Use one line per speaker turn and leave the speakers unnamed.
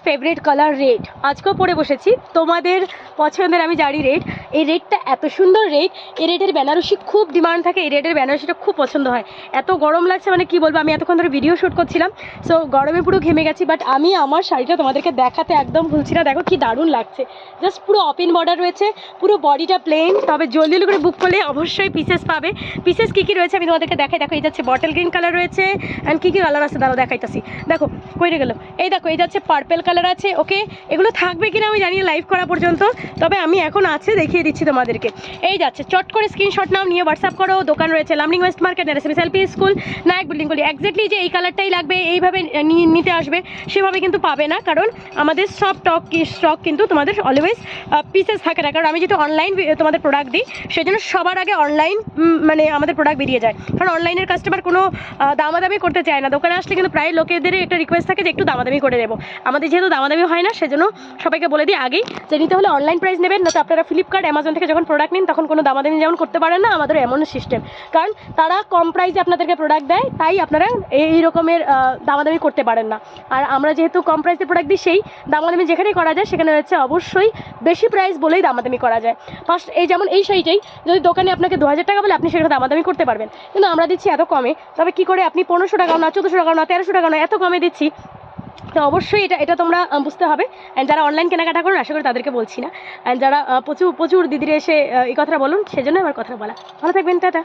Favourite colour red, আজকেও পরে বসেছি তোমাদের পছন্দের। আমি জানি রেড, এই রেডটা এত সুন্দর রেড, এই রেডের বেনারসি খুব ডিমান্ড থাকে, এই রেডের বেনারসিটা খুব পছন্দ হয়। এত গরম লাগছে মানে কি বলবো, আমি এতক্ষণ ধরে ভিডিও শ্যুট করছিলাম, সো গরমে পুরো ঘেমে গেছি, বাট আমি আমার শাড়িটা তোমাদেরকে দেখাতে একদম ভুলছি না। দেখো কি দারুণ লাগছে, জাস্ট পুরো ওপেন বর্ডার রয়েছে, পুরো বডিটা প্লেন। তবে জলদি জলদি করে বুক করলে অবশ্যই পিসেস পাবে। পিসেস কী কী রয়েছে আমি তোমাদেরকে দেখাই। দেখো এই যাচ্ছে বটল গ্রিন কালার রয়েছে, অ্যান্ড কী কী কালার আছে দাঁড়াও দেখাইতেছি। দেখো কইরে গেল, এই দেখো এই যাচ্ছে পার্পেল কালার আছে। ওকে, এগুলো থাকবে কিনা আমি জানি লাইভ করা পর্যন্ত, তবে আমি এখন আছে দেখিয়ে দিচ্ছি তোমাদেরকে। এই যাচ্ছে, চট করে স্ক্রিনশট নাও, নিয়ে হোয়াটসঅ্যাপ করো। দোকান রয়েছে লামডিং ওয়েস্ট মার্কেট, এসএমএসএলপি স্কুল, নায়ক বিল্ডিং গলি। এক্স্যাক্টলি যে এই কালারটাই লাগবে এইভাবে নিতে আসবে সেভাবে কিন্তু পাবে না, কারণ আমাদের সব স্টক কিন্তু তোমাদের অলওয়েজ পিসেস থাকে না। কারণ আমি যেহেতু অনলাইন তোমাদের প্রোডাক্ট দিই, সেজন্য সবার আগে অনলাইন মানে আমাদের প্রোডাক্ট বেরিয়ে যায়, কারণ অনলাইনের কাস্টমার কোনো দামাদামি করতে চায় না। দোকানে আসলে কিন্তু প্রায় লোকেদের একটা রিকোয়েস্ট থাকে যে একটু দামাদামি করে দেবো। আমাদের যেহেতু দামাদামি হয় না, সেজন্য সবাইকে বলে দিই আগেই যে নিতে হলে অনলাইন প্রাইস নেবেন, না তো আপনারা ফ্লিপকার্ট অ্যামাজন থেকে যখন প্রোডাক্ট নিন তখন কোনো দামাদামি যেমন করতে পারেন না। আমাদের এমন সিস্টেম, কারণ তারা কম প্রাইসে আপনাদেরকে প্রোডাক্ট দেয়, তাই আপনারা এই রকমের দামাদামি করতে পারেন না। আর আমরা যেহেতু কম প্রাইসে প্রোডাক্ট দিই, সেই দামাদামি যেখানেই করা যায় সেখানে হচ্ছে অবশ্যই বেশি প্রাইস বলেই দামাদামি করা যায়। ফার্স্ট এই যেমন এই শাড়িটাই যদি দোকানে আপনাকে 2000 টাকা বলে, আপনি সেটা দামাদামি করতে পারবেন, কিন্তু আমরা দিচ্ছি এত কমে। তবে কি করে আপনি 1500 টাকাও না, 1400 টাকাও না, 1300 টাকাও না, এত কমে দিচ্ছি, তো অবশ্যই এটা তোমরা বুঝতে হবে। অ্যান্ড যারা অনলাইন কেনাকাটা করুন, আশা করি তাদেরকে বলছি না। অ্যান্ড যারা প্রচুর দিদিরা এসে এই কথাটা বলুন, সেজন্য আমার কথা বলা। ভালো থাকবেন, টাটা।